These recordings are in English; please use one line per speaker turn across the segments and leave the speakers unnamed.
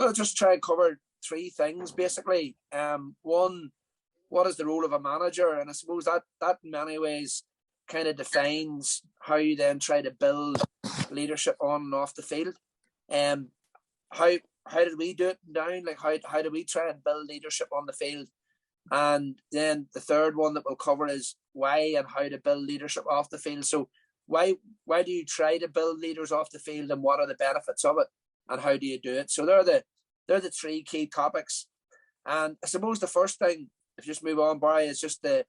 I'll just try and cover three things basically. One, what is the role of a manager? And I suppose that in many ways kind of defines how you then try to build leadership on and off the field. How did we do it down? Like how do we try and build leadership on the field? And then the third one that we'll cover is why and how to build leadership off the field. So why do you try to build leaders off the field, and what are the benefits of it, and how do you do it? So they're the three key topics. And I suppose the first thing, if you just move on, Barry, is just the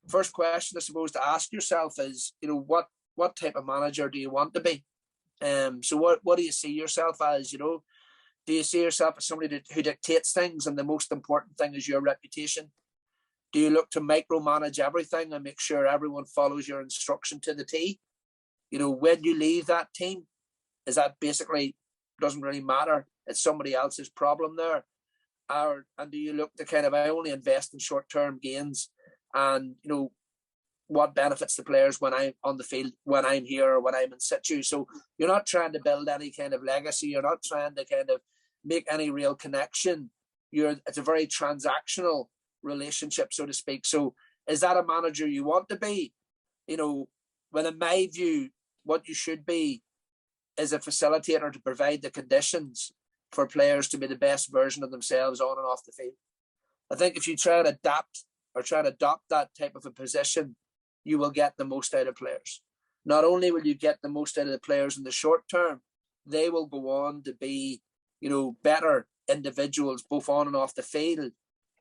first question I suppose to ask yourself is, what type of manager do you want to be? So what do you see yourself as? Do you see yourself as somebody who dictates things, and the most important thing is your reputation? Do you look to micromanage everything and make sure everyone follows your instruction to the T? When you leave that team, is that basically doesn't really matter? It's somebody else's problem there. And do you look to kind of, I only invest in short-term gains, and, what benefits the players when I'm on the field, when I'm here or when I'm in situ? So you're not trying to build any kind of legacy. You're not trying to kind of make any real connection. It's a very transactional relationship, so to speak. So is that a manager you want to be? Well, in my view, what you should be is a facilitator to provide the conditions for players to be the best version of themselves on and off the field. I think if you try and adapt or try and adopt that type of a position, you will get the most out of players. Not only will you get the most out of the players in the short term, they will go on to be, better individuals both on and off the field.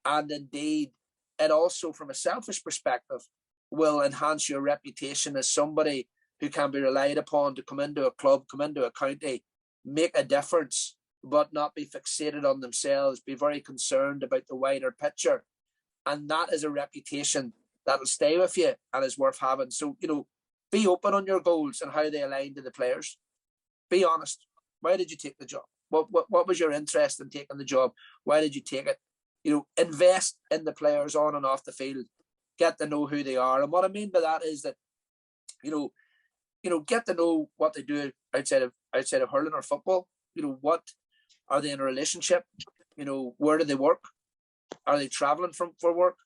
And indeed, it also, from a selfish perspective, will enhance your reputation as somebody who can be relied upon to come into a club, come into a county, make a difference, but not be fixated on themselves, be very concerned about the wider picture. And that is a reputation that will stay with you and is worth having. So, be open on your goals and how they align to the players. Be honest. Why did you take the job? What was your interest in taking the job? Why did you take it? Invest in the players on and off the field. Get to know who they are. And what I mean by that is that, get to know what they do outside of hurling or football. What are they in a relationship? Where do they work? Are they traveling for work?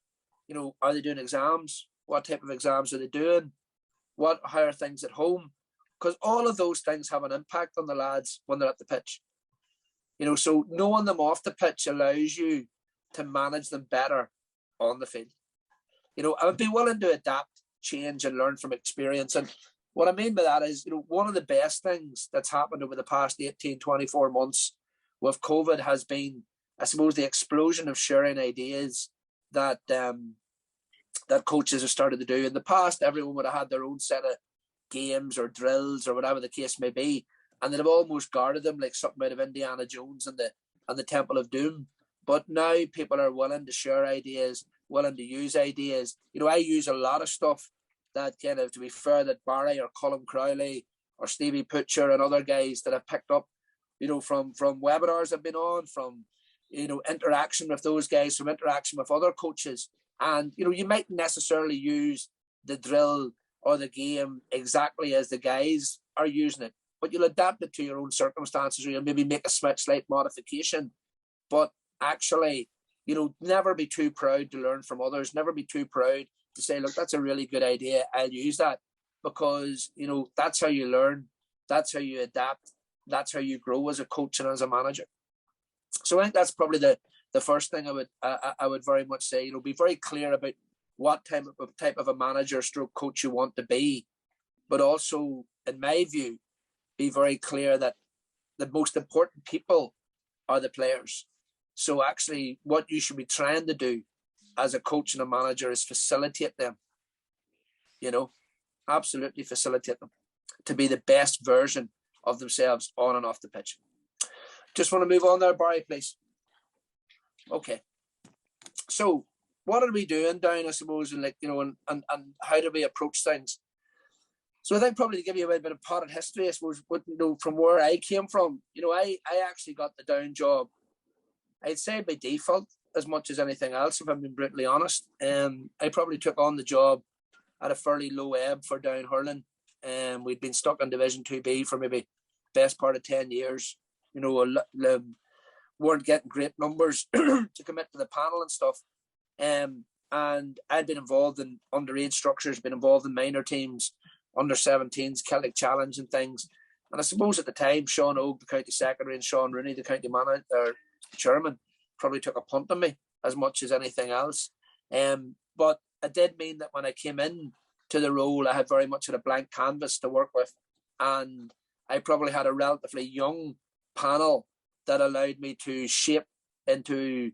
Are they doing exams? What type of exams are they doing? How are things at home? Because all of those things have an impact on the lads when they're at the pitch. So knowing them off the pitch allows you to manage them better on the field. I would be willing to adapt, change, and learn from experience. And what I mean by that is, one of the best things that's happened over the past 18, 24 months with COVID has been, I suppose, the explosion of sharing ideas that coaches have started to do. In the past, everyone would have had their own set of games or drills or whatever the case may be, and they'd have almost guarded them like something out of Indiana Jones and the Temple of Doom. But now people are willing to share ideas, willing to use ideas. I use a lot of stuff that kind of, to be fair, that Barry or Colin Crowley or Stevie Putcher and other guys that have picked up, from webinars I've been on, from, interaction with those guys, from interaction with other coaches. And, you might necessarily use the drill or the game exactly as the guys are using it, but you'll adapt it to your own circumstances, or you'll maybe make a slight modification. But actually, never be too proud to learn from others. Never be too proud to say, look, that's a really good idea, I'll use that. Because, that's how you learn. That's how you adapt. That's how you grow as a coach and as a manager. So I think that's probably the first thing I would very much say. Be very clear about what type of a manager stroke coach you want to be. But also, in my view, be very clear that the most important people are the players. So actually, what you should be trying to do as a coach and a manager is facilitate them. Absolutely facilitate them to be the best version of themselves on and off the pitch. Just want to move on there, Barry, please. Okay. So what are we doing down, I suppose, and and how do we approach things? So I think probably to give you a bit of potted history, I suppose, from where I came from, I actually got the down job, I'd say by default, as much as anything else, if I'm being brutally honest. I probably took on the job at a fairly low ebb for down hurling. We'd been stuck in Division 2B for maybe best part of 10 years. weren't getting great numbers to commit to the panel and stuff. And I'd been involved in underage structures, been involved in minor teams, under 17s, Celtic Challenge and things. And I suppose at the time, Sean Ogue, the county secretary, and Sean Rooney, the county manager, or chairman, probably took a punt on me as much as anything else. But it did mean that when I came in to the role, I had very much of a blank canvas to work with. And I probably had a relatively young panel that allowed me to shape into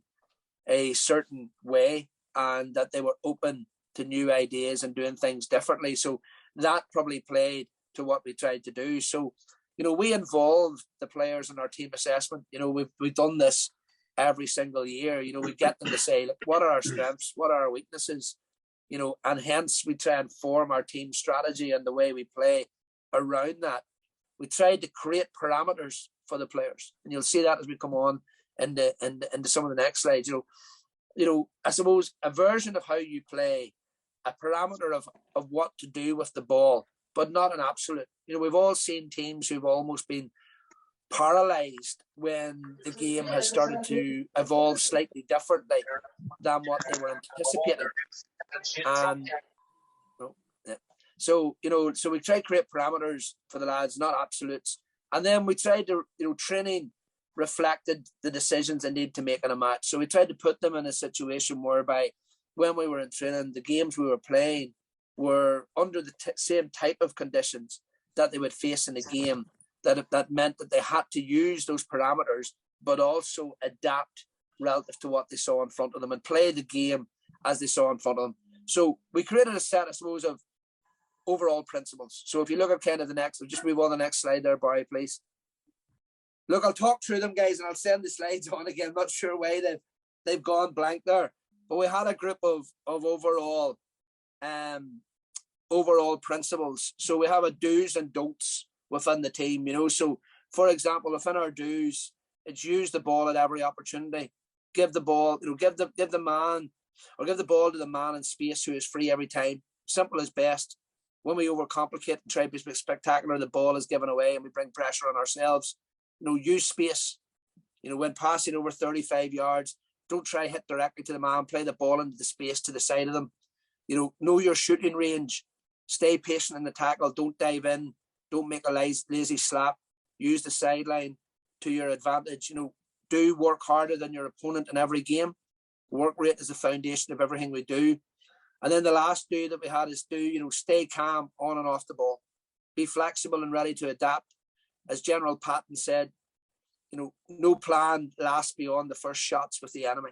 a certain way, and that they were open to new ideas and doing things differently. So that probably played to what we tried to do. So, we involve the players in our team assessment. We've done this every single year. We get them to say, look, what are our strengths? What are our weaknesses? And hence we try and form our team strategy and the way we play around that. We tried to create parameters for the players, and you'll see that as we come on into some of the next slides. I suppose a version of how you play, a parameter of what to do with the ball, but not an absolute. We've all seen teams who've almost been paralysed when the game has started to evolve slightly differently than what they were anticipating. And so we try to create parameters for the lads, not absolutes. And then we tried to, training reflected the decisions they need to make in a match. So we tried to put them in a situation whereby when we were in training, the games we were playing were under the same type of conditions that they would face in a game. That meant that they had to use those parameters, but also adapt relative to what they saw in front of them and play the game as they saw in front of them. So we created a set, I suppose, of overall principles. So if you look at kind of the next, just move on the next slide there, Barry, please. Look, I'll talk through them, guys, and I'll send the slides on again. I'm not sure why they've gone blank there. But we had a group of overall principles. So we have a do's and don'ts within the team, So, for example, within our do's, it's use the ball at every opportunity. Give the ball, give the man, or give the ball to the man in space who is free every time. Simple as best. When we overcomplicate and try to be spectacular, the ball is given away and we bring pressure on ourselves. Use space. When passing over 35 yards, don't try hit directly to the man. Play the ball into the space to the side of them. Know your shooting range. Stay patient in the tackle. Don't dive in. Don't make a lazy slap. Use the sideline to your advantage. Do work harder than your opponent in every game. Work rate is the foundation of everything we do. And then the last do that we had is stay calm on and off the ball. Be flexible and ready to adapt. As General Patton said, no plan lasts beyond the first shots with the enemy.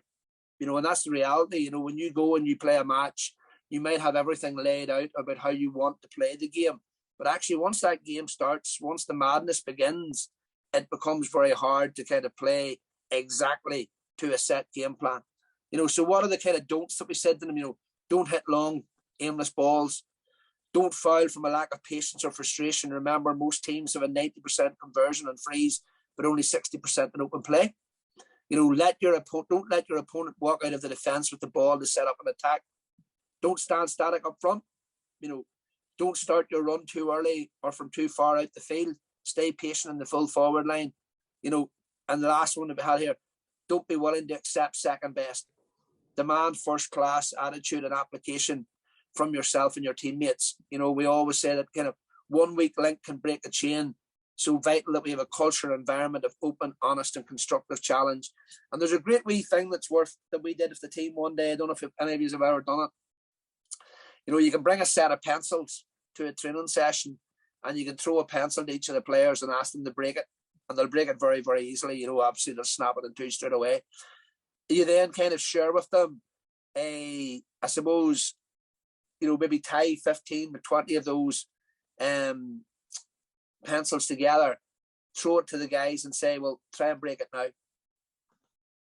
And that's the reality. When you go and you play a match, you might have everything laid out about how you want to play the game. But actually, once that game starts, once the madness begins, it becomes very hard to kind of play exactly to a set game plan. So what are the kind of don'ts that we said to them? Don't hit long, aimless balls. Don't foul from a lack of patience or frustration. Remember, most teams have a 90% conversion on frees, but only 60% in open play. Don't let your opponent walk out of the defence with the ball to set up an attack. Don't stand static up front. Don't start your run too early or from too far out the field. Stay patient in the full forward line. And the last one that we had here, don't be willing to accept second best. Demand first class attitude and application from yourself and your teammates. We always say that kind of 1 weak link can break a chain. So vital that we have a culture environment of open, honest and constructive challenge. And there's a great wee thing that we did with the team one day. I don't know if any of you have ever done it. You can bring a set of pencils to a training session and you can throw a pencil to each of the players and ask them to break it. And they'll break it very, very easily. Obviously they'll snap it in two straight away. You then kind of share with them I suppose, maybe tie 15 to 20 of those pencils together, throw it to the guys and say, well, try and break it now.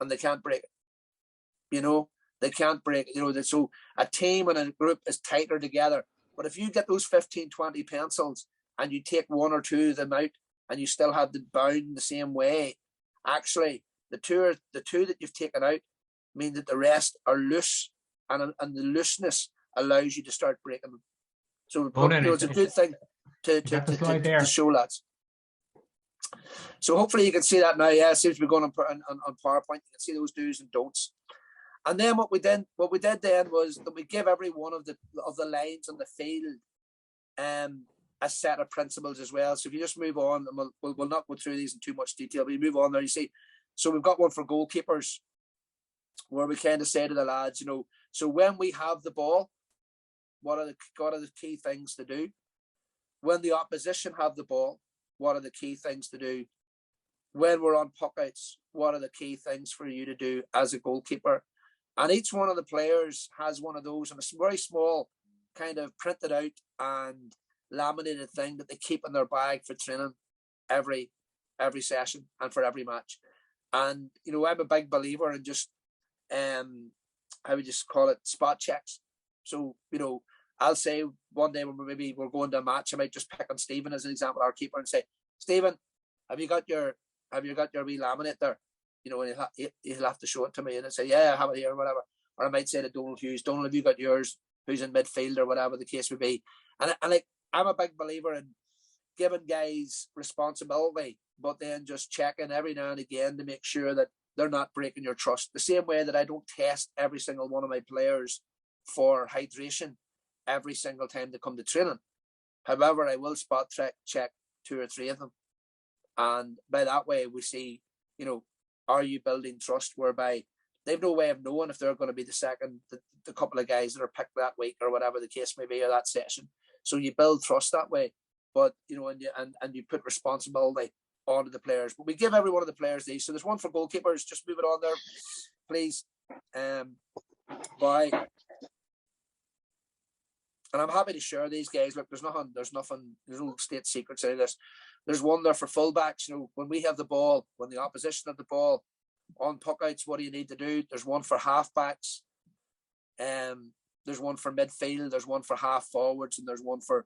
And they can't break it. They can't break it. So a team and a group is tighter together. But if you get those 15, 20 pencils and you take one or two of them out and you still have them bound the same way, actually, the two that you've taken out mean that the rest are loose, and the looseness allows you to start breaking them. So it's a good thing to show lads. So hopefully you can see that now. Yeah, it seems to be going on PowerPoint. You can see those do's and don'ts. And then what we did then was that we give every one of the lines on the field a set of principles as well. So if you just move on, and we'll not go through these in too much detail, but you move on there, you see. So we've got one for goalkeepers where we kind of say to the lads, you know, so when we have the ball, what are the key things to do? When the opposition have the ball, what are the key things to do? When we're on puck outs, what are the key things for you to do as a goalkeeper? And each one of the players has one of those in a very small kind of printed out and laminated thing that they keep in their bag for training every session and for every match. And, you know, I'm a big believer in just, how would you call it, spot checks. So, you know, I'll say one day when maybe we're going to a match, I might just pick on Stephen as an example, our keeper, and say, Stephen, have you got your wee laminate there? You know, and he'll have to show it to me, and I say, yeah, I have it here or whatever. Or I might say to Donald Hughes, Donald, have you got yours? Who's in midfield or whatever the case would be? And like, I'm a big believer in giving guys responsibility, but then just checking every now and again to make sure that they're not breaking your trust. The same way that I don't test every single one of my players for hydration every single time they come to training. However, I will spot check 2 or 3 of them. And by that way, we see, you know, are you building trust whereby they've no way of knowing if they're going to be the couple of guys that are picked that week or whatever the case may be, or that session. So you build trust that way. But, you know, and you put responsibility onto the players. But we give every one of the players these. So there's one for goalkeepers. Just move it on there, please. Bye. And I'm happy to share these guys. Look, there's no state secrets out of this. There's one there for fullbacks. You know, when we have the ball, when the opposition have the ball on puck outs, what do you need to do? There's one for halfbacks. There's one for midfield. There's one for half forwards, and there's one for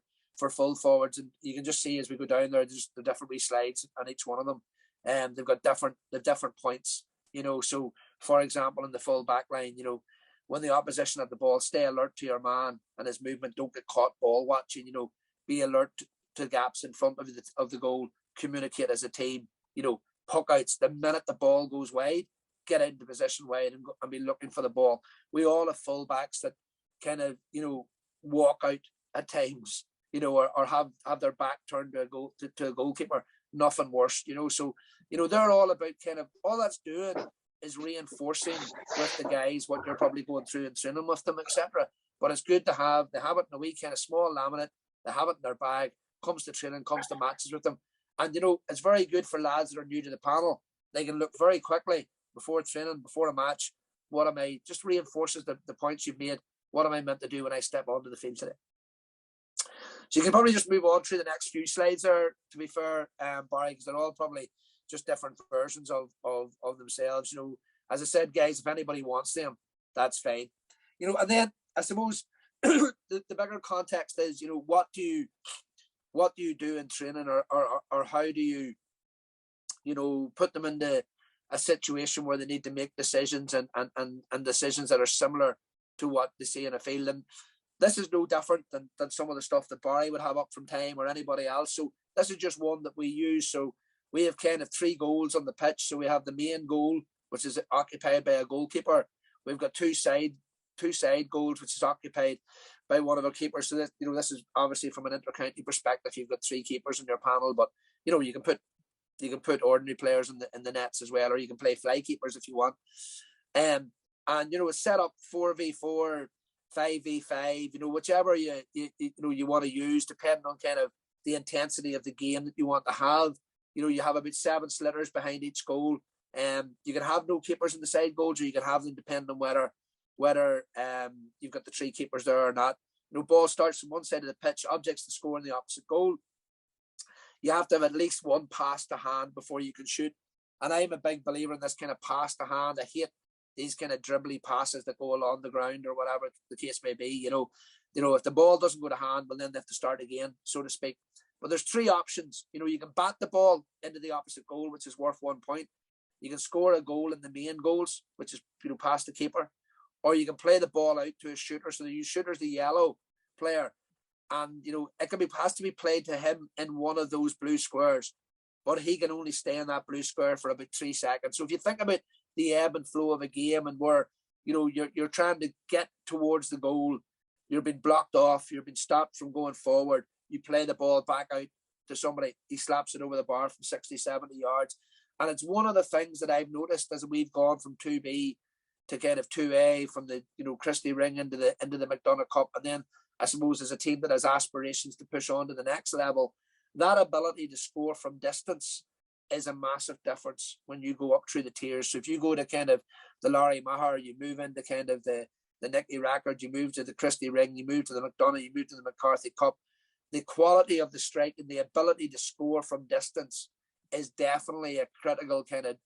full forwards. And you can just see as we go down there, there's the different wee slides on each one of them. They've got different points. You know, so for example, in the full back line, you know, when the opposition have the ball, stay alert to your man and his movement. Don't get caught ball watching. You know, be alert to gaps in front of the goal. Communicate as a team. You know, puck outs. The minute the ball goes wide, get into position wide and be looking for the ball. We all have fullbacks that kind of, you know, walk out at times. You know, or have their back turned to a goalkeeper. Nothing worse. You know, so you know they're all about kind of all that's doing is reinforcing with the guys what you're probably going through and training with them, etc. But it's good to have. They have it in a wee kind of small laminate. They have it in their bag. Comes to training, comes to matches with them, and you know it's very good for lads that are new to the panel. They can look very quickly before training, before a match. What am I? Just reinforces the points you've made. What am I meant to do when I step onto the field today? So you can probably just move on through the next few slides there, to be fair, Barry, because they're all probably just different versions of themselves. You know, as I said, guys, if anybody wants them, that's fine. You know, and then I suppose the bigger context is, you know, what do you do in training, or how do you, you know, put them into a situation where they need to make decisions and decisions that are similar to what they see in a field. And this is no different than some of the stuff that Barry would have up from time or anybody else. So this is just one that we use. So we have kind of 3 goals on the pitch. So we have the main goal, which is occupied by a goalkeeper. We've got two side goals, which is occupied by one of our keepers. So that, you know, this is obviously from an inter-county perspective. You've got 3 keepers in your panel, but you know you can put ordinary players in the nets as well, or you can play fly keepers if you want. And you know it's set up 4v4. 5v5, you know, whichever you want to use, depending on kind of the intensity of the game that you want to have. You know, you have about 7 slitters behind each goal. You can have no keepers in the side goals, or you can have them depending on whether you've got the 3 keepers there or not. You know, ball starts from one side of the pitch, objects to score in the opposite goal. You have to have at least 1 pass to hand before you can shoot. And I'm a big believer in this kind of pass to hand. I hate these kind of dribbly passes that go along the ground or whatever the case may be. You know, if the ball doesn't go to hand, well, then they have to start again, so to speak. But there's 3 options. You know, you can bat the ball into the opposite goal, which is worth 1 point. You can score a goal in the main goals, which is, you know, past the keeper. Or you can play the ball out to a shooter. So the shooter's the yellow player. And, you know, has to be played to him in one of those blue squares. but he can only stay in that blue square for about 3 seconds. So if you think about the ebb and flow of a game, and where, you know, you're trying to get towards the goal, you're being blocked off, you're being stopped from going forward, you play the ball back out to somebody, he slaps it over the bar from 60, 70 yards. And it's one of the things that I've noticed as we've gone from 2B to kind of 2A, from the, you know, Christie Ring into the McDonagh Cup, and then I suppose as a team that has aspirations to push on to the next level, that ability to score from distance is a massive difference when you go up through the tiers. So if you go to kind of the Larry Maher, you move into kind of the Nicky Rackard, you move to the Christie Ring, you move to the McDonagh, you move to the McCarthy Cup, the quality of the strike and the ability to score from distance is definitely a critical kind of,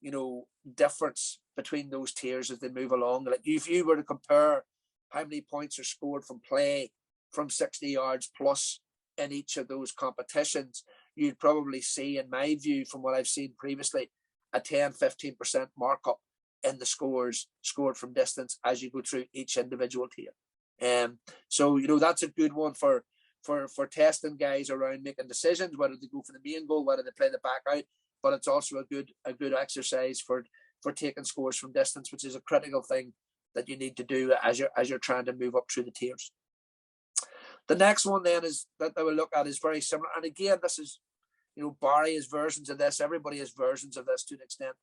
you know, difference between those tiers as they move along. Like if you were to compare how many points are scored from play from 60 yards plus in each of those competitions, you'd probably see, in my view, from what I've seen previously, a 10-15% markup in the scores scored from distance as you go through each individual tier. So, you know, that's a good one for testing guys around making decisions, whether they go for the main goal, whether they play the back out. But it's also a good exercise for taking scores from distance, which is a critical thing that you need to do as you're trying to move up through the tiers. The next one then is that I will look at is very similar. And again, this is, you know, Barry has versions of this. Everybody has versions of this to an extent.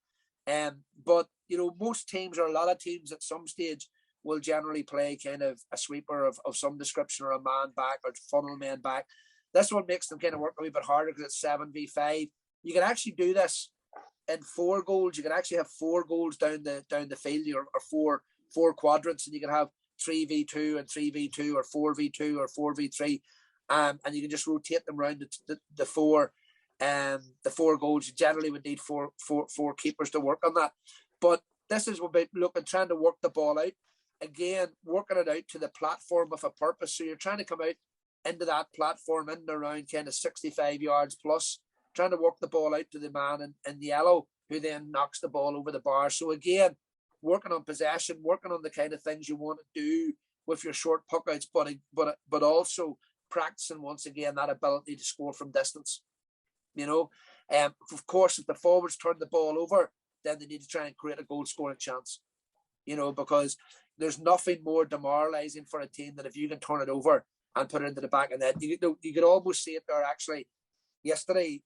But, you know, most teams, or a lot of teams at some stage, will generally play kind of a sweeper of some description, or a man back, or funnel man back. This one makes them kind of work a wee bit harder because it's 7v5. You can actually do this in 4 goals. You can actually have 4 goals down the field, or four quadrants, and you can have 3v2 and 3v2, or 4v2 or 4v3, and you can just rotate them around the 4 goals. You generally would need four keepers to work on that. But this is about trying to work the ball out. Again, working it out to the platform of a purpose. So you're trying to come out into that platform in and around kind of 65 yards plus, trying to work the ball out to the man in yellow, who then knocks the ball over the bar. So again, working on possession, working on the kind of things you want to do with your short puck outs, but also practicing once again that ability to score from distance. You know, of course, if the forwards turn the ball over, then they need to try and create a goal scoring chance. You know, because there's nothing more demoralising for a team than if you can turn it over and put it into the back of the net. You could almost see it there actually yesterday,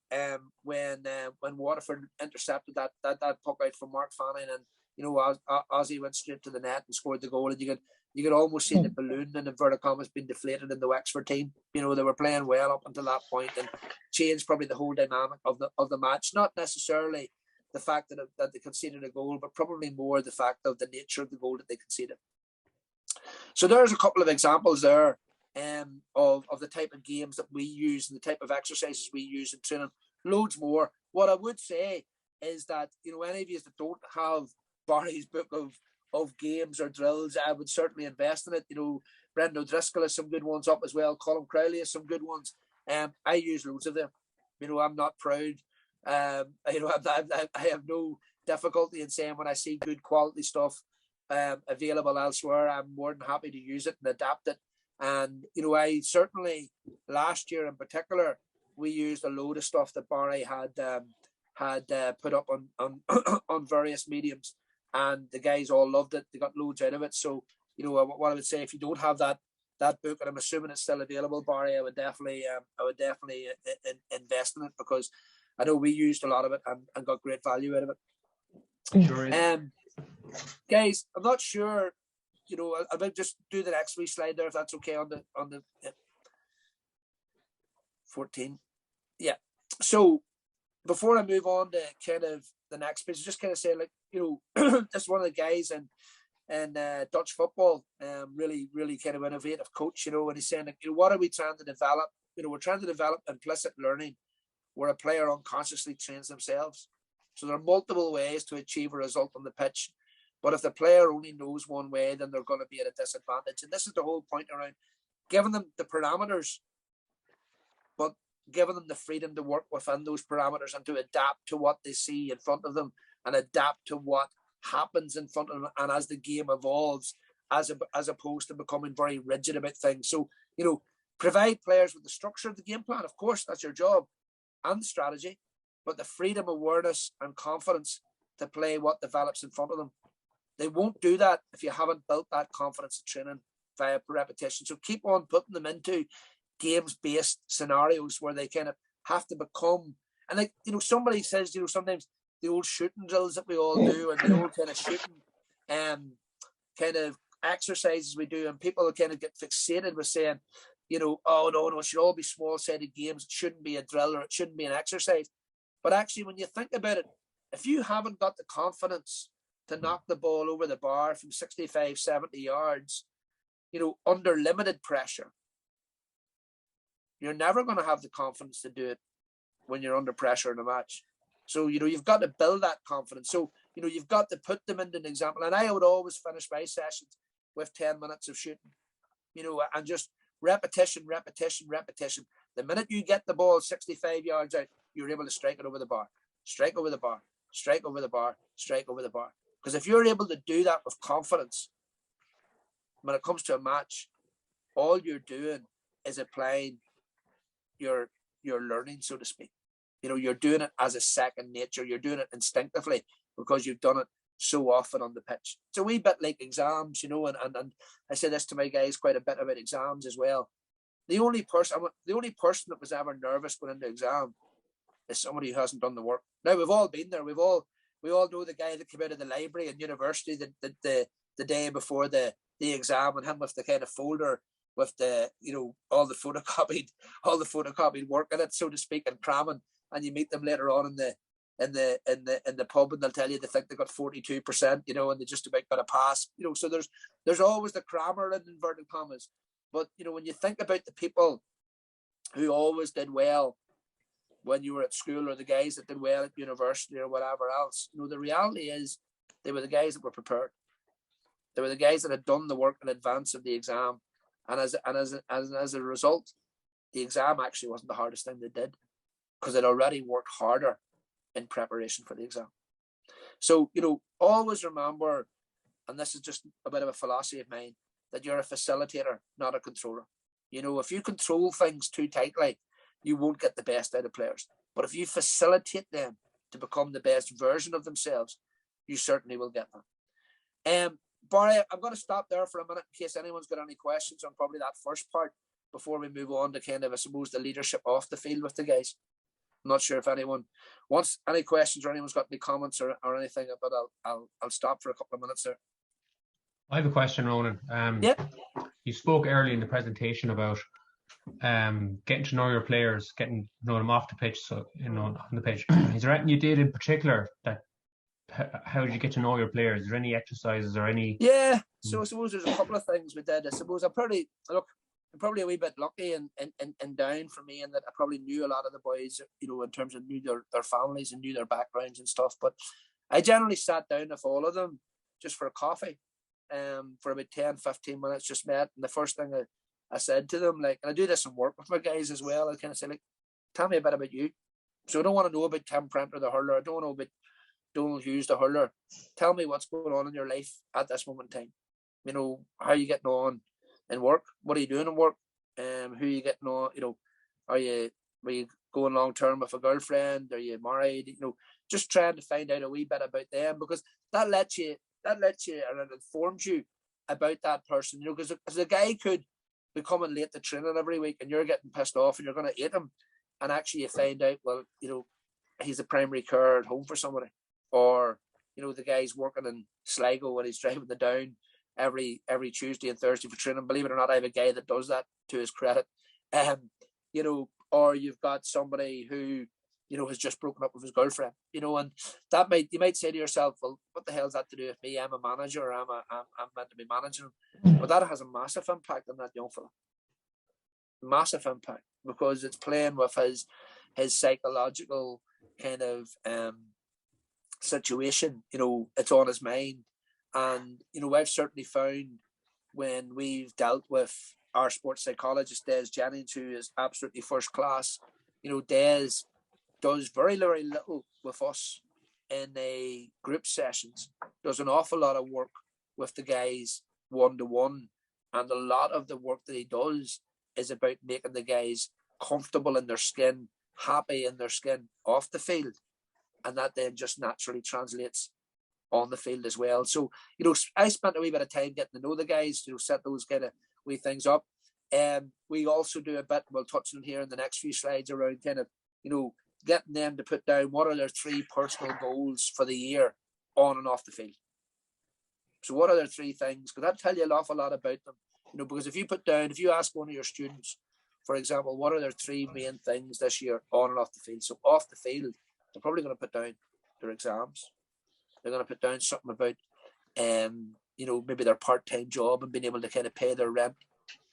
when Waterford intercepted that puck out from Mark Fanning, and you know, Ozzy went straight to the net and scored the goal, and you could almost see the balloon in inverted commas being deflated in the Wexford team. You know, they were playing well up until that point and changed probably the whole dynamic of the match. Not necessarily the fact that they conceded a goal, but probably more the fact of the nature of the goal that they conceded. So there's a couple of examples there of the type of games that we use and the type of exercises we use in training. Loads more. What I would say is that, you know, any of you that don't have Barry's book of games or drills, I would certainly invest in it. You know, Brendan O'Driscoll has some good ones up as well. Colin Crowley has some good ones. I use loads of them. You know, I'm not proud. You know, I have no difficulty in saying when I see good quality stuff available elsewhere, I'm more than happy to use it and adapt it. And, you know, I certainly, last year in particular, we used a load of stuff that Barry had put up on on various mediums, and the guys all loved it. They got loads out of it. So, you know, what I would say, if you don't have that book, and I'm assuming it's still available, Barry, I would definitely invest in it, because I know we used a lot of it and got great value out of it.
Sure.
Guys, I'm not sure. You know, I'll just do the next wee slide there, if that's okay, on the 14. Yeah. So before I move on to kind of the next page, just kind of say, like, you know, this is one of the guys in Dutch football, really kind of innovative coach, you know, and he's saying, like, you know, what are we trying to develop? You know, we're trying to develop implicit learning, where a player unconsciously trains themselves. So there are multiple ways to achieve a result on the pitch. But if the player only knows one way, then they're going to be at a disadvantage. And this is the whole point around giving them the parameters, but giving them the freedom to work within those parameters and to adapt to what they see in front of them and adapt to what happens in front of them, and as the game evolves, as opposed to becoming very rigid about things. So, you know, provide players with the structure of the game plan. Of course, that's your job, and the strategy. but the freedom, awareness, and confidence to play what develops in front of them. They won't do that if you haven't built that confidence in training via repetition. So keep on putting them into games-based scenarios where they kind of have to become, and like, you know, somebody says, you know, sometimes the old shooting drills that we all do and the old kind of shooting kind of exercises we do, and people kind of get fixated with saying, you know, oh no, it should all be small-sided games. It shouldn't be a drill, or it shouldn't be an exercise. But actually, when you think about it, if you haven't got the confidence to knock the ball over the bar from 65, 70 yards, you know, under limited pressure, you're never going to have the confidence to do it when you're under pressure in a match. So, you know, you've got to build that confidence. So, you know, you've got to put them into an example. And I would always finish my sessions with 10 minutes of shooting, you know, and just repetition. The minute you get the ball 65 yards out, you're able to strike it over the bar, strike over the bar, strike over the bar, strike over the bar. Because if you're able to do that with confidence, when it comes to a match, all you're doing is applying your learning, so to speak. You know, you're doing it as a second nature. You're doing it instinctively because you've done it so often on the pitch. It's a wee bit like exams, you know, and I say this to my guys quite a bit about exams as well. The only person that was ever nervous going into exam is somebody who hasn't done the work. Now, we've all been there. We all know the guy that came out of the library in university the day before the exam, and him with the kind of folder with the, you know, all the photocopied work in it, so to speak, and cramming. And you meet them later on in the pub, and they'll tell you they think they got 42%, you know, and they just about got a pass, you know. So there's always the crammer in inverted commas. But, you know, when you think about the people who always did well when you were at school, or the guys that did well at university or whatever else, you know, the reality is they were the guys that were prepared. They were the guys that had done the work in advance of the exam. And as a result, the exam actually wasn't the hardest thing they did, because they'd already worked harder in preparation for the exam. So, you know, always remember, and this is just a bit of a philosophy of mine, that you're a facilitator, not a controller. You know, if you control things too tightly, you won't get the best out of players. But if you facilitate them to become the best version of themselves, you certainly will get that. Barry, I'm going to stop there for a minute in case anyone's got any questions on probably that first part before we move on to kind of, I suppose, the leadership off the field with the guys. I'm not sure if anyone wants any questions or anyone's got any comments or anything, but I'll stop for a couple of minutes there.
I have a question, Ronan. You spoke early in the presentation about getting to know your players, getting to know them off the pitch, so, you know, on the pitch. Is there anything you did in particular that, how did you get to know your players? Is there any exercises or any?
Yeah, so I suppose there's a couple of things we did. I suppose I'm probably a wee bit lucky and down for me, in that I probably knew a lot of the boys, you know, in terms of knew their families and knew their backgrounds and stuff. But I generally sat down with all of them just for a coffee, for about 10, 15 minutes, just met. And the first thing I said to them, like, and I do this in work with my guys as well, I kind of say, like, tell me a bit about you. So I don't want to know about Tim Prenter, the hurler. I don't want to know about Donald Hughes, the hurler. Tell me what's going on in your life at this moment in time. You know, how are you getting on in work? What are you doing in work? Who are you getting on? You know, are you going long term with a girlfriend? Are you married? You know, just trying to find out a wee bit about them, because that lets you and it informs you about that person. You know, because the guy could be coming late to training every week, and you're getting pissed off, and you're going to hate him, and actually you find out, well, you know, he's a primary care at home for somebody, or, you know, the guy's working in Sligo and he's driving the down every Tuesday and Thursday for training. Believe it or not, I have a guy that does that, to his credit. You know, or you've got somebody who, you know, has just broken up with his girlfriend, you know, and you might say to yourself, well, what the hell is that to do with me? I'm a manager, or I'm meant to be managing him. But that has a massive impact on that young fella. Massive impact, because it's playing with his psychological kind of situation. You know, it's on his mind. And, you know, I've certainly found, when we've dealt with our sports psychologist, Des Jennings, who is absolutely first class, you know, Des does very, very little with us in a group sessions, does an awful lot of work with the guys one-to-one. And a lot of the work that he does is about making the guys comfortable in their skin, happy in their skin off the field, and that then just naturally translates on the field as well. So, I spent a wee bit of time getting to know the guys, set those kind of wee things up. We also do a bit, we'll touch on here in the next few slides, around kind of, getting them to put down what are their 3 personal goals for the year on and off the field. So what are their 3 things? Because that'll tell you an awful lot about them. Because if you ask one of your students, for example, what are their 3 main things this year on and off the field? So off the field, they're probably going to put down their exams. They're going to put down something about, maybe their part-time job and being able to kind of pay their rent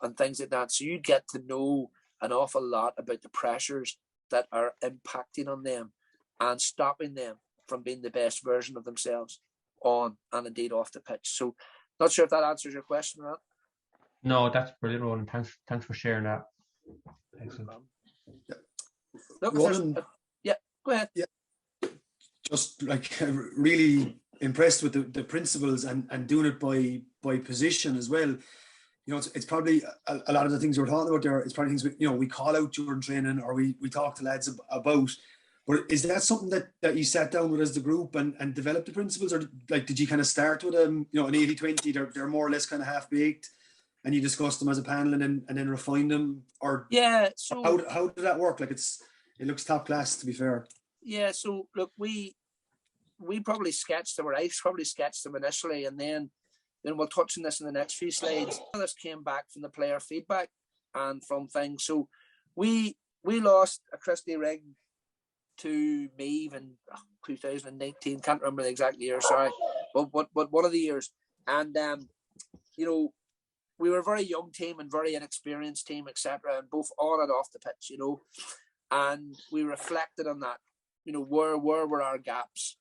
and things like that. So you get to know an awful lot about the pressures that are impacting on them and stopping them from being the best version of themselves on and indeed off the pitch. So not sure if that answers your question or not.
No, that's brilliant, Ronan. Thanks for sharing that. Excellent.
Yeah.
Look,
Ronan,
go ahead.
Yeah. Just really impressed with the principles and doing it by position as well. It's probably a lot of the things we're talking about there. It's probably things we call out during training, or we talk to lads about. But is that something that you sat down with as the group and developed the principles, or did you kind of start with an 80-20? They're more or less kind of half baked, and you discuss them as a panel and then refine them, or
So
how did that work? It looks top class, to be fair.
Yeah. So look, we probably sketched them, or I probably sketched them initially, and then we'll touch on this in the next few slides. This came back from the player feedback and from things. So we lost a Christy Ring to Meave in 2019. Can't remember the exact year, sorry, but one of the years. And we were a very young team and very inexperienced team, etc., and both on and off the pitch, and we reflected on that. Where were our gaps?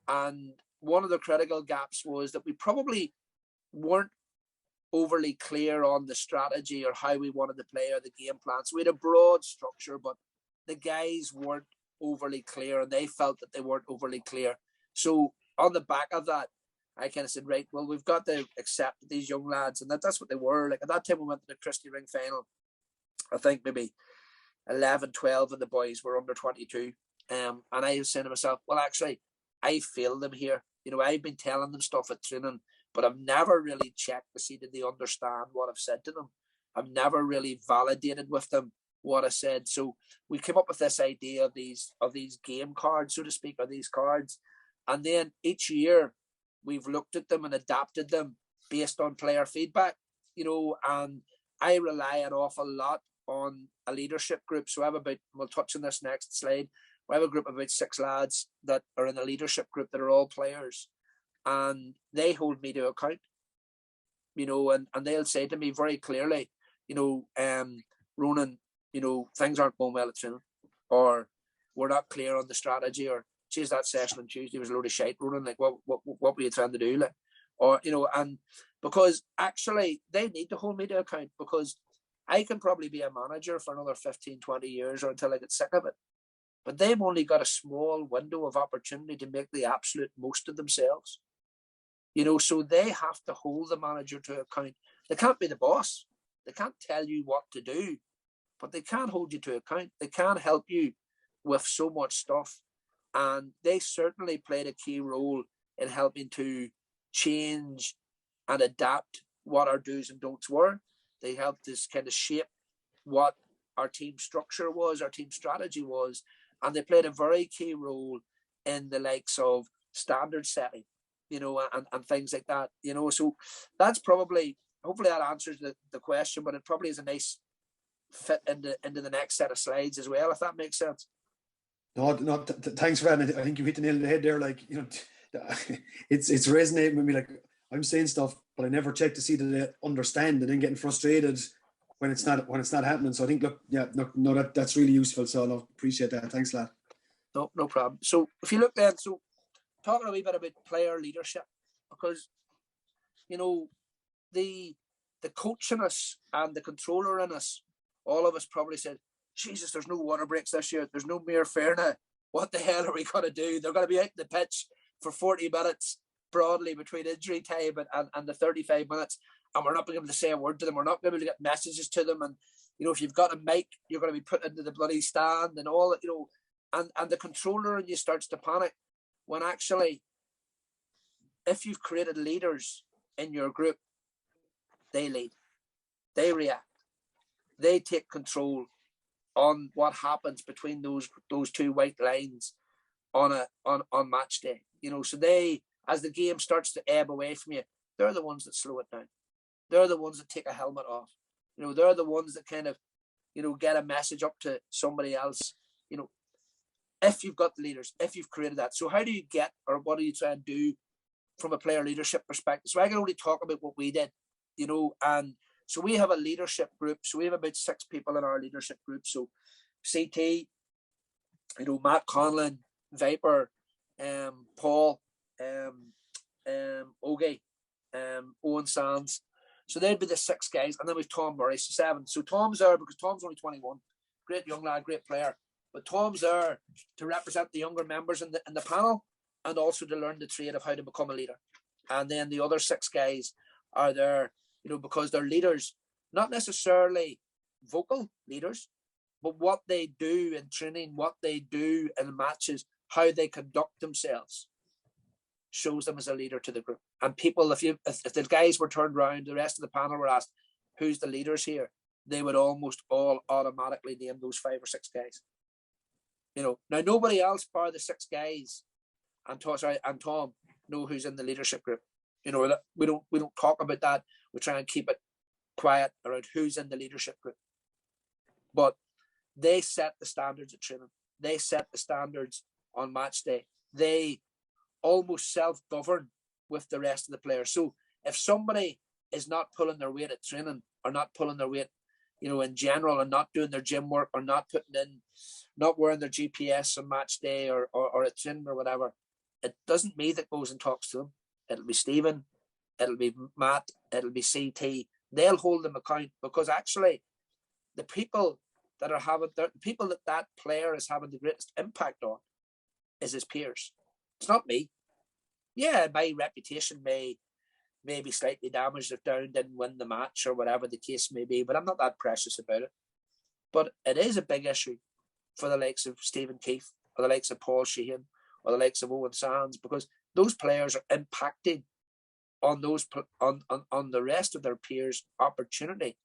And one of the critical gaps was that we probably weren't overly clear on the strategy or how we wanted to play or the game plan. So we had a broad structure, but the guys weren't overly clear, and they felt that they weren't overly clear. So on the back of that, I kind of said, right, well, we've got to accept that these young lads, and that's what they were. Like at that time, we went to the Christy Ring final. I think maybe 11, 12 of the boys were under 22. And I was saying to myself, well, actually, I feel them here. I've been telling them stuff at training, but I've never really checked to see that they understand what I've said to them. I've never really validated with them what I said. So we came up with this idea of these game cards, so to speak, or these cards. And then each year we've looked at them and adapted them based on player feedback, and I rely an awful lot on a leadership group. So I have we'll touch on this next slide. I have a group of about 6 lads that are in a leadership group that are all players, and they hold me to account, and they'll say to me very clearly, Ronan, things aren't going well at training, or we're not clear on the strategy, or geez, that session on Tuesday was a load of shite, Ronan, like what were you trying to do? Like, or, and because actually they need to hold me to account, because I can probably be a manager for another 15, 20 years or until I get sick of it. But they've only got a small window of opportunity to make the absolute most of themselves. So they have to hold the manager to account. They can't be the boss. They can't tell you what to do, but they can hold you to account. They can help you with so much stuff. And they certainly played a key role in helping to change and adapt what our do's and don'ts were. They helped us kind of shape what our team structure was, our team strategy was. And they played a very key role in the likes of standard setting, and things like that, So that's probably, hopefully that answers the question, but it probably is a nice fit into the next set of slides as well, if that makes sense.
No, thanks for that. I think you hit the nail on the head there. It's resonating with me. Like, I'm saying stuff, but I never check to see that they understand, and then getting frustrated when it's not happening. So I think, that's really useful. So I appreciate that. Thanks, lad.
No problem. So if you look then, so talking a wee bit about player leadership, because the coach in us and the controller in us, all of us probably said, Jesus, there's no water breaks this year. There's no mere fairness. What the hell are we going to do? They're going to be out in the pitch for 40 minutes broadly between injury time and the 35 minutes. And we're not being able to say a word to them. We're not going to be able to get messages to them. And, You know, if you've got a mic, you're going to be put into the bloody stand and all that, you know, and the controller in you starts to panic when actually, if you've created leaders in your group, they lead, they react, they take control on what happens between those two white lines on match day. You know, so they, as the game starts to ebb away from you, they're the ones that slow it down. They're the ones that take a helmet off. You know, they're the ones that kind of, you know, get a message up to somebody else. You know, if you've got the leaders, if you've created that. So how do you get, or what do you try and do from a player leadership perspective? So I can only talk about what we did, you know, and so we have a leadership group. So we have about 6 people in our leadership group. So CT, you know, Matt Conlon, Viper, Paul, Ogie, Owen Sands. So they'd be the 6 guys, and then we've Tom Murray, so 7. So Tom's there because Tom's only 21, great young lad, great player. But Tom's there to represent the younger members in the panel, and also to learn the trade of how to become a leader. And then the other 6 guys are there, you know, because they're leaders, not necessarily vocal leaders, but what they do in training, what they do in matches, how they conduct themselves, shows them as a leader to the group. And people, if the guys were turned around, the rest of the panel were asked, who's the leaders here? They would almost all automatically name those 5 or 6 guys. You know, now nobody else bar the 6 guys and Tom know who's in the leadership group. You know, we don't talk about that. We try and keep it quiet around who's in the leadership group. But they set the standards of training. They set the standards on match day. They almost self-govern with the rest of the players. So if somebody is not pulling their weight at training, or not pulling their weight, you know, in general, and not doing their gym work, or not wearing their GPS on match day or at training or whatever, it doesn't me that goes and talks to them. It'll be Stephen, it'll be Matt, it'll be CT. They'll hold them account, because actually the people that are having the people that player is having the greatest impact on is his peers. It's not me. Yeah, my reputation may be slightly damaged if Down didn't win the match or whatever the case may be, but I'm not that precious about it. But it is a big issue for the likes of Stephen Keefe, or the likes of Paul Sheehan, or the likes of Owen Sands, because those players are impacting on the rest of their peers' opportunity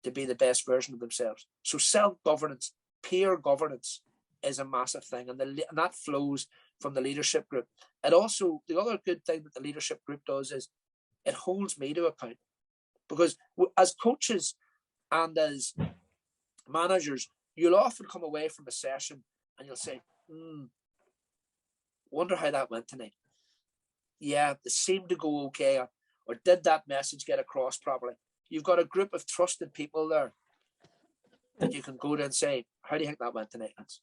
to be the best version of themselves. So self-governance, peer governance is a massive thing, and that flows from the leadership group. And also, the other good thing that the leadership group does is it holds me to account, because as coaches and as managers, you'll often come away from a session and you'll say, wonder how that went tonight. Yeah, it seemed to go okay, or did that message get across properly? You've got a group of trusted people there that you can go to and say, how do you think that went tonight, Lance?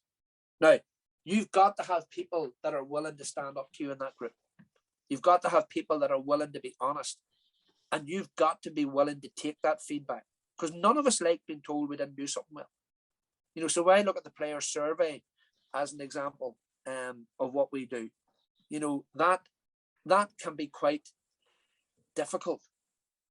Now, you've got to have people that are willing to stand up to you in that group. You've got to have people that are willing to be honest. And you've got to be willing to take that feedback, because none of us like being told we didn't do something well. You know, so when I look at the player survey as an example of what we do, you know, that can be quite difficult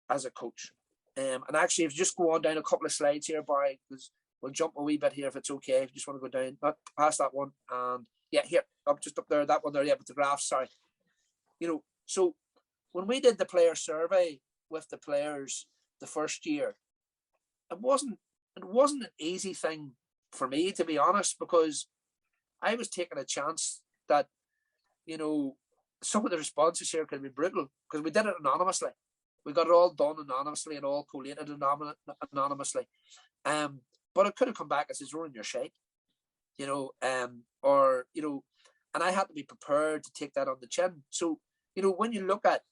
as a coach. And actually, if you just go on down a couple of slides here, Barry, because we'll jump a wee bit here if it's okay. If you just want to go down, not past that one. And yeah, here, just up there, that one there, yeah, with the graphs, sorry. You know, so when we did the player survey with the players the first year, it wasn't an easy thing for me, to be honest, because I was taking a chance that, you know, some of the responses here could be brutal, because we did it anonymously. We got it all done anonymously and all collated anonymously. But it could have come back and says, Ronan, you're shite. You know, or, you know, and I had to be prepared to take that on the chin. So, you know, when you look at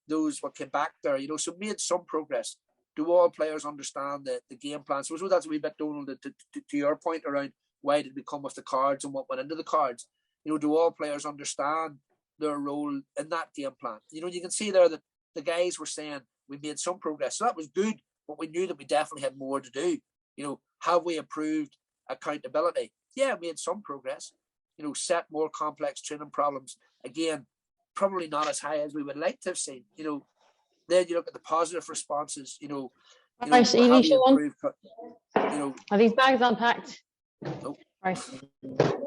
those what came back there, you know, so made some progress. Do all players understand the game plan? So that's a wee bit, Donald, to your point around why did we come with the cards and what went into the cards. You know, do all players understand their role in that game plan? You know, you can see there that the guys were saying we made some progress. So that was good, but we knew that we definitely had more to do. You know, have we improved accountability? Yeah, we made some progress. You know, set more complex training problems. Again, probably not as high as we would like to have seen. You know, then you look at the positive responses. You know, You know,
right, Evie, Sean.
You know,
are these bags unpacked?
Nope.
Right.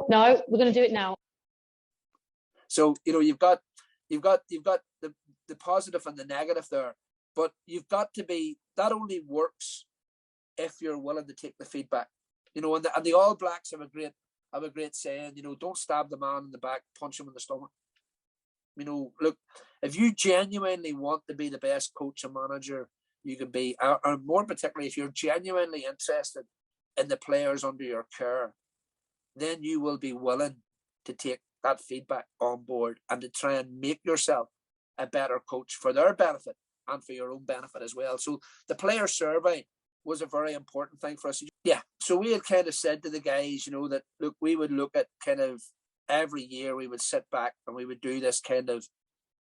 No, we're going to do it now.
So you know, you've got the positive and the negative there, but you've got to be. That only works if you're willing to take the feedback. You know, and the All Blacks have a great saying. You know, don't stab the man in the back, punch him in the stomach. You know, look, if you genuinely want to be the best coach and manager you can be, or more particularly if you're genuinely interested in the players under your care, then you will be willing to take that feedback on board and to try and make yourself a better coach for their benefit and for your own benefit as well. So the player survey was a very important thing for us. Yeah, so we had kind of said to the guys, you know, that look, we would look at kind of every year we would sit back and we would do this kind of,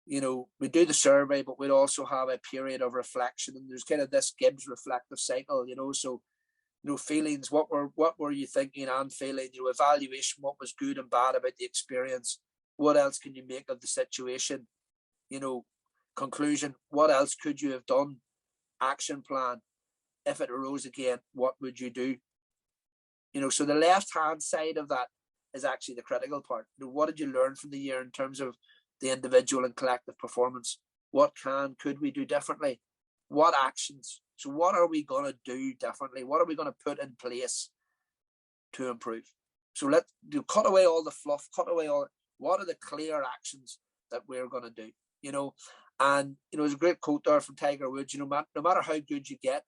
you know, we do the survey, but we'd also have a period of reflection, and there's kind of this Gibbs reflective cycle, you know. So, you know, feelings, what were you thinking and feeling, you know, evaluation, what was good and bad about the experience, what else can you make of the situation, you know, conclusion, what else could you have done, action plan, if it arose again, what would you do? You know, so the left hand side of that is actually the critical part. You know, what did you learn from the year in terms of the individual and collective performance? What could we do differently? What actions? So what are we going to do differently? What are we going to put in place to improve? So let's cut away all the fluff, what are the clear actions that we're going to do? You know, and, you know, there's a great quote there from Tiger Woods, you know, no matter how good you get,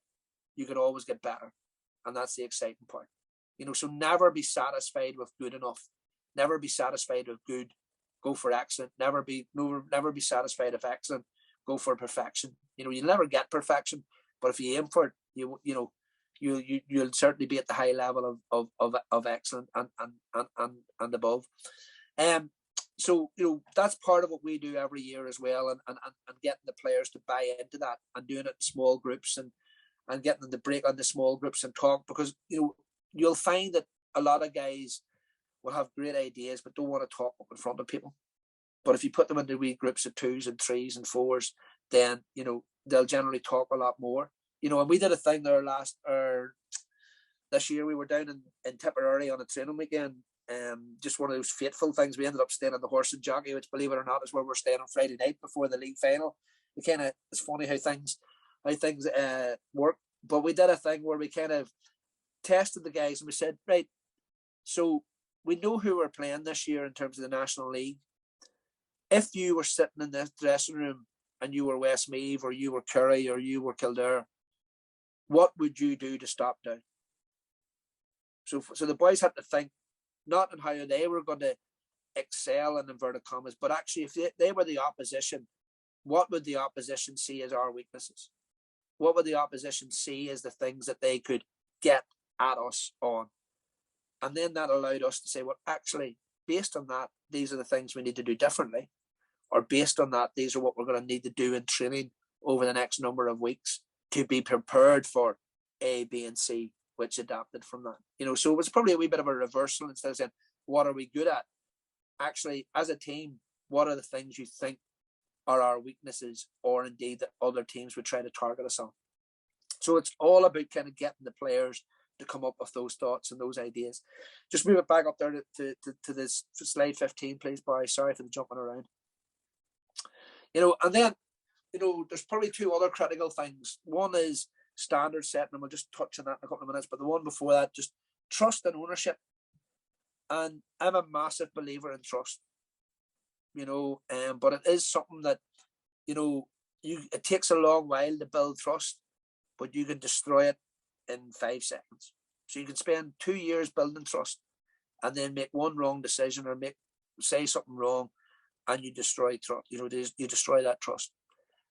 you can always get better. And that's the exciting part. You know, so never be satisfied with good enough. Never be satisfied with good. Go for excellent. Never be satisfied with excellent. Go for perfection. You know, you'll never get perfection, but if you aim for it, you'll certainly be at the high level of excellent and above. So, you know, that's part of what we do every year as well, and getting the players to buy into that and doing it in small groups and getting them to break into small groups and talk, because, you know, you'll find that a lot of guys will have great ideas but don't want to talk up in front of people. But if you put them into wee groups of 2s and 3s and 4s, then, you know, they'll generally talk a lot more. You know, and we did a thing there this year. We were down in Tipperary on a training weekend. Just one of those fateful things. We ended up staying on the Horse and Jockey, which, believe it or not, is where we're staying on Friday night before the league final. It's funny how things work. But we did a thing where we kind of tested the guys and we said, right, so we know who we're playing this year in terms of the National League. If you were sitting in this dressing room and you were Westmeath or you were Kerry or you were Kildare, what would you do to stop down? So the boys had to think not on how they were going to excel in inverted commas, but actually if they were the opposition, what would the opposition see as our weaknesses? What would the opposition see as the things that they could get at us on? And then that allowed us to say, well, actually, based on that, these are the things we need to do differently. Or based on that, these are what we're going to need to do in training over the next number of weeks to be prepared for A, B, and C, which adapted from that. You know, so it was probably a wee bit of a reversal. Instead of saying, what are we good at? Actually, as a team, what are the things you think are our weaknesses, or indeed that other teams would try to target us on? So it's all about kind of getting the players to come up with those thoughts and those ideas. Just move it back up there to this slide 15, please, Barry. Sorry for the jumping around. You know, and then, you know, there's probably 2 other critical things. One is standard setting, and we'll just touch on that in a couple of minutes. But the one before that, just trust and ownership. And I'm a massive believer in trust. You know, but it is something that, you know, it takes a long while to build trust, but you can destroy it in 5 seconds. So you can spend 2 years building trust and then make one wrong decision or say something wrong, and you destroy trust. You know, you destroy that trust.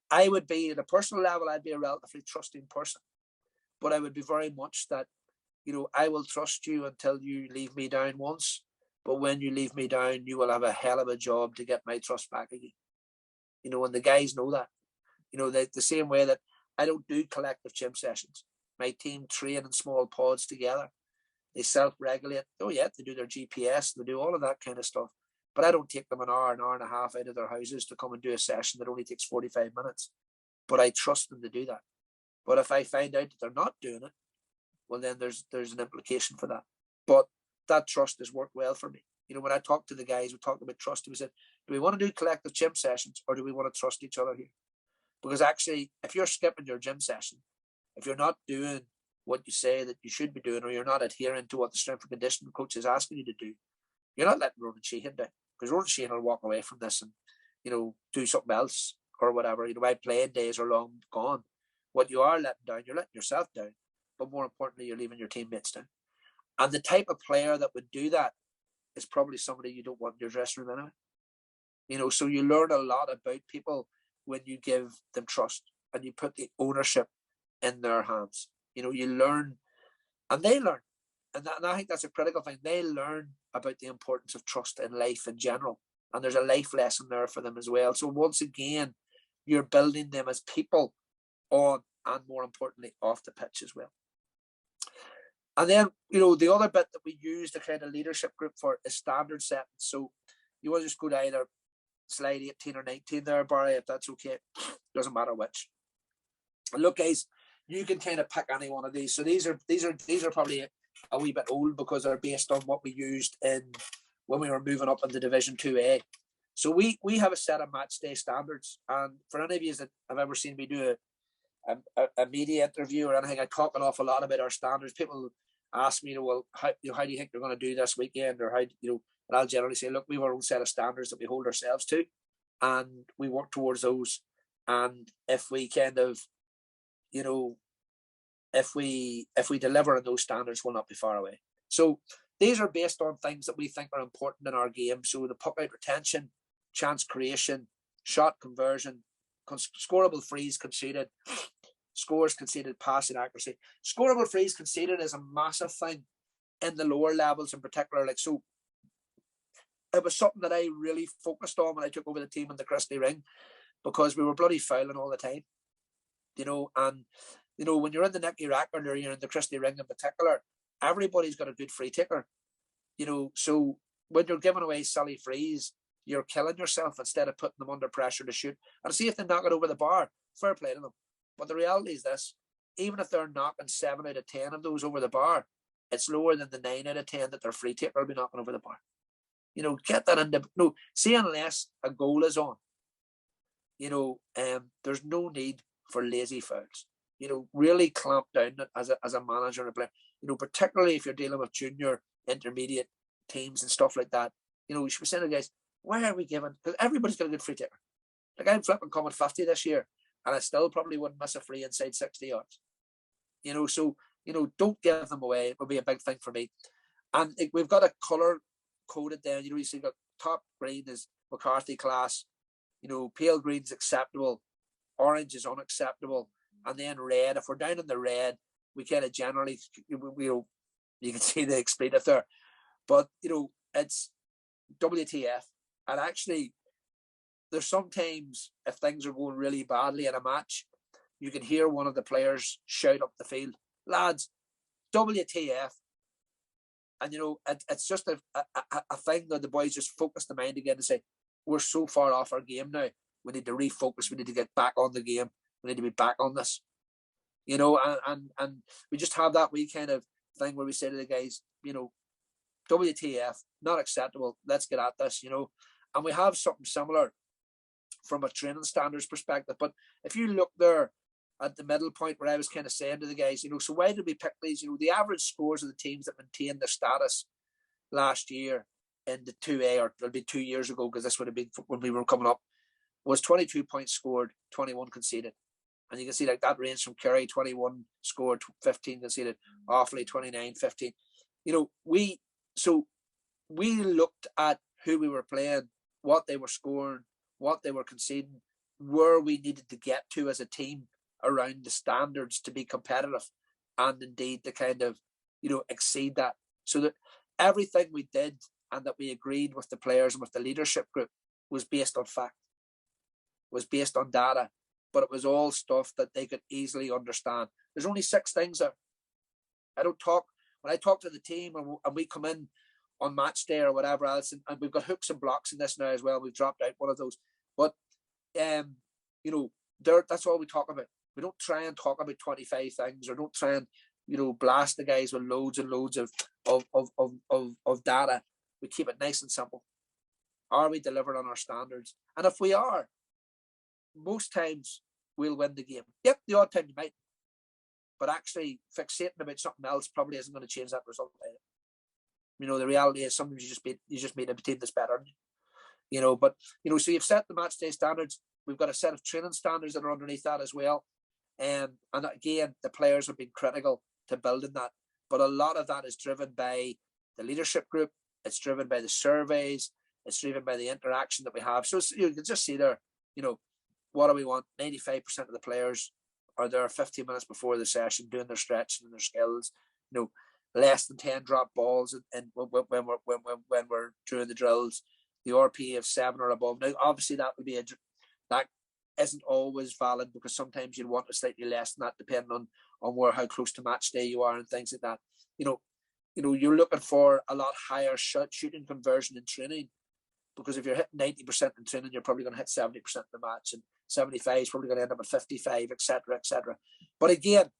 I would be, at a personal level, I'd be a relatively trusting person, but I would be very much that, you know, I will trust you until you leave me down once, but when you leave me down, you will have a hell of a job to get my trust back again. You know, and the guys know that. You know, the same way that I don't do collective gym sessions. My team train in small pods together. They self-regulate. Oh yeah, they do their GPS, they do all of that kind of stuff. But I don't take them an hour and a half out of their houses to come and do a session that only takes 45 minutes. But I trust them to do that. But if I find out that they're not doing it, well, then there's an implication for that. But that trust has worked well for me. You know, when I talked to the guys, we talked about trust. We said, do we want to do collective gym sessions, or do we want to trust each other here? Because actually, if you're skipping your gym session, if you're not doing what you say that you should be doing, or you're not adhering to what the strength and conditioning coach is asking you to do, you're not letting Ronan Sheehan down. Because Ronan Sheehan will walk away from this and, you know, do something else or whatever. You know, my playing days are long gone. What you are letting down, you're letting yourself down. But more importantly, you're leaving your teammates down. And the type of player that would do that is probably somebody you don't want in your dressing room anyway. You know, so you learn a lot about people when you give them trust and you put the ownership in their hands. You know, you learn and they learn. And I think that's a critical thing. They learn about the importance of trust in life in general. And there's a life lesson there for them as well. So once again, you're building them as people on and more importantly off the pitch as well. And then, you know, the other bit that we use the kind of leadership group for is standard setting. So you want to just go to either slide 18 or 19 there, Barry, if that's okay. Doesn't matter which. And look, guys, you can kind of pick any one of these. So these are probably a wee bit old because they're based on what we used in when we were moving up into Division 2A. So we have a set of match day standards. And for any of you that have ever seen me do a media interview or anything, I talk an awful lot about our standards. People ask me, well, how do you think they're going to do this weekend, or how, you know, and I'll generally say, look, we have our own set of standards that we hold ourselves to, and we work towards those. And if we kind of, you know, if we deliver on those standards, we'll not be far away. So these are based on things that we think are important in our game. So the puck out retention, chance creation, shot conversion, scoreable frees conceded, scores conceded, passing accuracy. Scoreable frees conceded is a massive thing in the lower levels in particular. Like, so it was something that I really focused on when I took over the team in the Christie Ring, because we were bloody fouling all the time, you know. And you know, when you're in the Nicky Rackard or you're in the Christie Ring in particular, everybody's got a good free taker, you know. So when you're giving away silly frees, you're killing yourself instead of putting them under pressure to shoot. And see if they knock it over the bar, fair play to them. But the reality is this: even if they're knocking 7 out of 10 of those over the bar, it's lower than the 9 out of 10 that their free taker will be knocking over the bar. You know, get that into no. See, unless a goal is on, you know, there's no need for lazy fouls. You know, really clamp down as a manager and a player. You know, particularly if you're dealing with junior, intermediate teams and stuff like that. You know, we should be saying to the guys, why are we giving? Because everybody's got a good free taker. Like, I'm flipping coming 50 this year, and I still probably wouldn't miss a free inside 60 yards. You know, so, you know, don't give them away. It would be a big thing for me. And we've got a colour coded down. You know, you see, got top green is McCarthy class. You know, pale green is acceptable. Orange is unacceptable. And then red, if we're down in the red, we kind of generally, you know, you can see the expletive there. But, you know, it's WTF. And actually, there's sometimes, if things are going really badly in a match, you can hear one of the players shout up the field, lads, WTF. And, you know, it's just a thing that the boys just focus the mind again and say, we're so far off our game now. We need to refocus. We need to get back on the game. We need to be back on this. You know, and we just have that wee kind of thing where we say to the guys, you know, WTF, not acceptable. Let's get at this, you know. And we have something similar from a training standards perspective. But if you look there at the middle point where I was kind of saying to the guys, you know, so why did we pick these? You know, the average scores of the teams that maintained their status last year in the 2A, or it'll be 2 years ago, because this would have been when we were coming up, was 22 points scored, 21 conceded. And you can see like that range from Kerry, 21 scored, 15 conceded, Offaly 29, 15. You know, we looked at who we were playing, what they were scoring, what they were conceding, where we needed to get to as a team around the standards to be competitive, and indeed to kind of, you know, exceed that. So that everything we did and that we agreed with the players and with the leadership group was based on fact, was based on data, but it was all stuff that they could easily understand. There's only 6 things there. When I talk to the team and we come in on match day or whatever else, and we've got hooks and blocks in this now as well. We've dropped out one of those. But, you know, that's all we talk about. We don't try and talk about 25 things, or don't try and, blast the guys with loads and loads of data. We keep it nice and simple. Are we delivering on our standards? And if we are, most times we'll win the game. Yep, the odd time you might. But actually fixating about something else probably isn't going to change that result. The reality is sometimes you just made a team that's better. But so you've set the match day standards. We've got a set of training standards that are underneath that as well. And again, the players have been critical to building that. But a lot of that is driven by the leadership group. It's driven by the surveys. It's driven by the interaction that we have. So you can just see there, what do we want? 95% of the players are there 15 minutes before the session doing their stretching and their skills. Less than 10 drop balls and when we're doing the drills. The RP of 7 or above. Now, obviously, that isn't always valid, because sometimes you'd want a slightly less than that, depending on how close to match day you are and things like that. You're looking for a lot higher shooting conversion in training, because if you're hitting 90% in training, you're probably going to hit 70% in the match, and 75 is probably going to end up at 55, etc., etc. But again,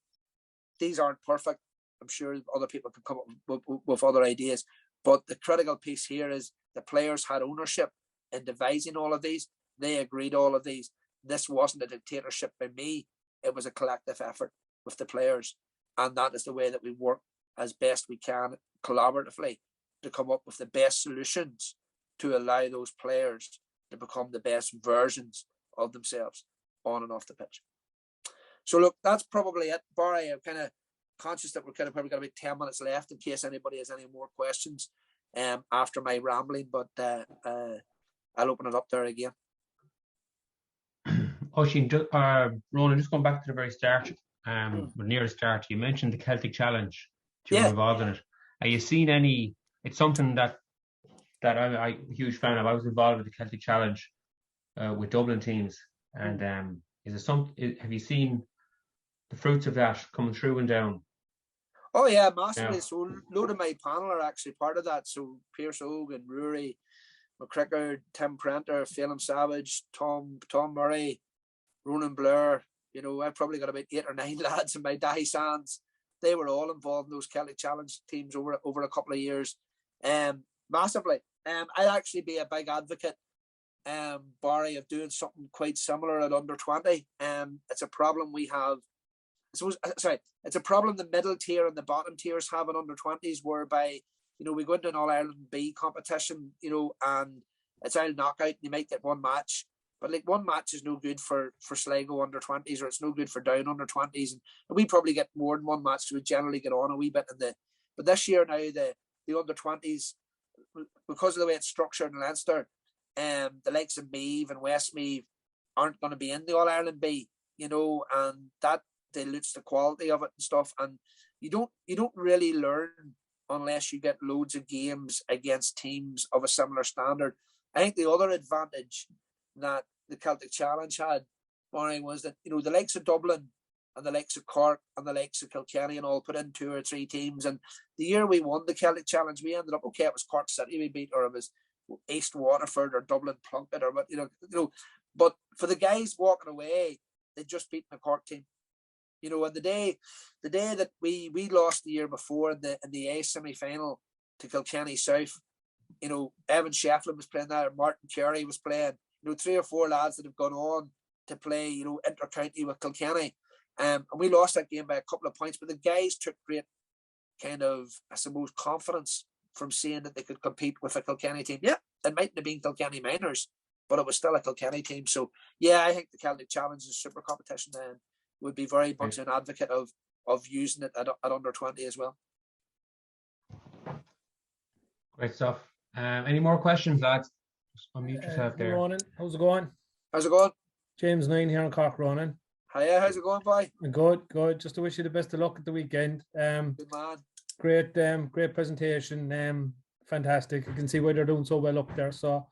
these aren't perfect. I'm sure other people can come up with other ideas. But the critical piece here is the players had ownership in devising all of these. They agreed all of these. This wasn't a dictatorship by me. It was a collective effort with the players. And that is the way that we work as best we can collaboratively to come up with the best solutions to allow those players to become the best versions of themselves on and off the pitch. So look, that's probably it. Barry, I'm kind of conscious that we're kind of probably got about 10 minutes left in case anybody has any more questions after my rambling, but I'll open it up there again.
Oisin, Ronan, just going back to the very start, near the start, you mentioned the Celtic Challenge. You were involved in it. Are you seeing any? It's something that I'm a huge fan of. I was involved with the Celtic Challenge with Dublin teams, and have you seen the fruits of that coming through and down?
Oh yeah, massively. Yeah. So a load of my panel are actually part of that. So Pierce Hogan, Rory McCrickard, Tim Prenter, Phelan Savage, Tom Murray, Ronan Blair. I've probably got about 8 or 9 lads in my Dahi Sands. They were all involved in those Celtic Challenge teams over a couple of years. Massively. I'd actually be a big advocate, Barry, of doing something quite similar at under 20. It's a problem we have. It's a problem the middle tier and the bottom tiers have in under 20s, whereby, we go into an All-Ireland B competition, and it's all knockout, and you might get one match. But like, one match is no good for Sligo under 20s, or it's no good for Down under 20s. And we probably get more than one match, so we generally get on a wee bit but this year now, the under 20s, because of the way it's structured in Leinster, the likes of Meath and Westmeath aren't going to be in the All-Ireland B, and that dilutes the quality of it and stuff. And you don't really learn unless you get loads of games against teams of a similar standard. I think the other advantage that the Celtic Challenge had, Barry, was that, the likes of Dublin and the likes of Cork and the likes of Kilkenny and all put in 2 or 3 teams. And the year we won the Celtic Challenge, we ended up, okay, it was Cork City we beat, or it was East Waterford or Dublin Plunkett, or what, but for the guys walking away, they'd just beaten a Cork team. And the day that we lost the year before in the A semi-final to Kilkenny South, Evan Shefflin was playing there, Martin Carey was playing, 3 or 4 lads that have gone on to play, inter-county with Kilkenny. And we lost that game by a couple of points, but the guys took great kind of, I suppose, confidence from seeing that they could compete with a Kilkenny team. Yeah, it mightn't have been Kilkenny minors, but it was still a Kilkenny team. So yeah, I think the Celtic Challenge is a super competition, and would be very much an advocate of using it at under 20 as well.
Great stuff. Any more questions, lads? Just unmute yourself there.
Ronan, how's it going?
How's it going?
James 9 here in Cork, Ronan.
Hiya, how's it going, boy?
Good. Just to wish you the best of luck at the weekend.
Good man.
Great presentation. Fantastic. You can see why they're doing so well up there. So,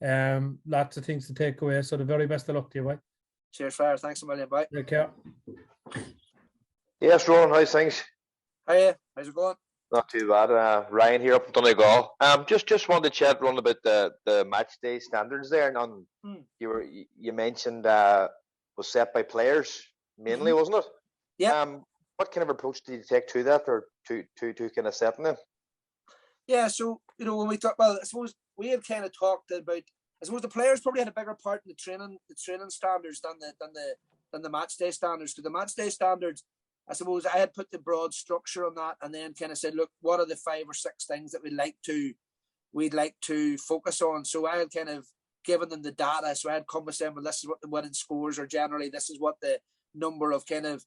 lots of things to take away. So the very best of luck to you, boy.
Cheers, Fire. Thanks a million, bye.
Take care.
Yes, Ronan, how's things?
Hiya, how's it going?
Not too bad. Ryan here up in Donegal. Just wanted to chat, Ron, about the match day standards there. And you mentioned was set by players, mainly, wasn't it?
Yeah.
What kind of approach did you take to that, or to kind of setting them?
Yeah, so when we talk, well, I suppose we had kind of talked about. I suppose the players probably had a bigger part in the training standards than the match day standards. Because the match day standards, I suppose I had put the broad structure on that, and then kind of said, look, what are the 5 or 6 things that we'd like to focus on. So I had kind of given them the data. So I had come with them, well, this is what the winning scores are generally. This is what the number of kind of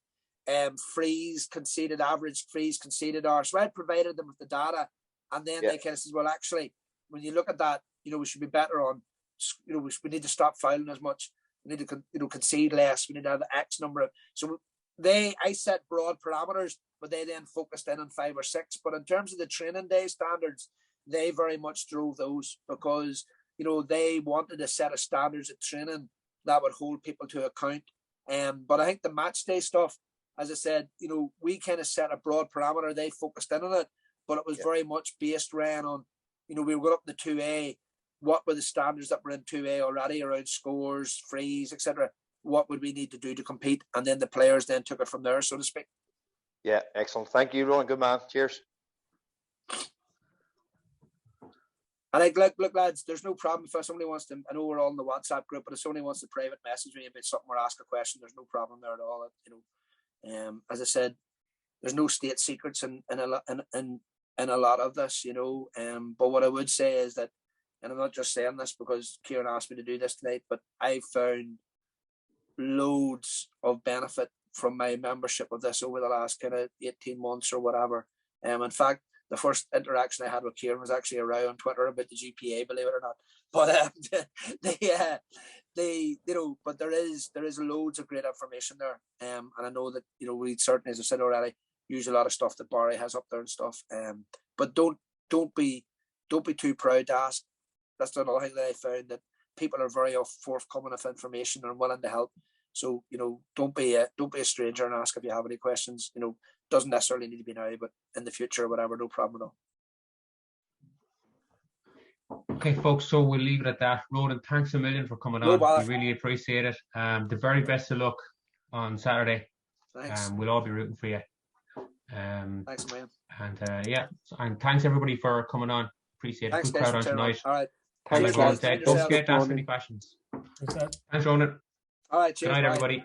frees conceded, average frees conceded are. So I had provided them with the data, and then they kind of said, well, actually, when you look at that, we should be better on. We need to stop fouling as much. We need to concede less. We need to have the X number of. So I set broad parameters, but they then focused in on 5 or 6. But in terms of the training day standards, they very much drove those because they wanted a set of standards at training that would hold people to account. But I think the match day stuff, as I said, we kind of set a broad parameter. They focused in on it, but it was very much based around on, we were going up in the 2A. What were the standards that were in 2A already around scores, frees, etc.? What would we need to do to compete? And then the players then took it from there, so to speak.
Yeah, excellent. Thank you, Ronan. Good man. Cheers.
And look, lads, there's no problem if somebody wants to. I know we're all in the WhatsApp group, but if somebody wants to private message me about something or ask a question, there's no problem there at all. As I said, there's no state secrets in a lot of this, But what I would say is that, and I'm not just saying this because Kieran asked me to do this tonight, but I found loads of benefit from my membership of this over the last kind of 18 months or whatever. In fact, the first interaction I had with Kieran was actually a row on Twitter about the GPA, believe it or not. But but there is loads of great information there. And I know that we certainly, as I said already, use a lot of stuff that Barry has up there and stuff. But don't be too proud to ask. That's another thing that I found, that people are very forthcoming with information and willing to help. So don't be a stranger and ask if you have any questions. Doesn't necessarily need to be now, but in the future or whatever, no problem at all.
Okay, folks, so we'll leave it at that. Ronan, thanks a million for coming on. We really appreciate it. The very best of luck on Saturday.
Thanks.
We'll all be rooting for you.
Thanks, man.
And thanks everybody for coming on. Appreciate it.
Thanks,
good crowd on tonight.
All right.
Thanks, Ronan. Don't forget to ask any questions. Thanks, Ronan.
All right, cheers.
Good night,
bye.
everybody.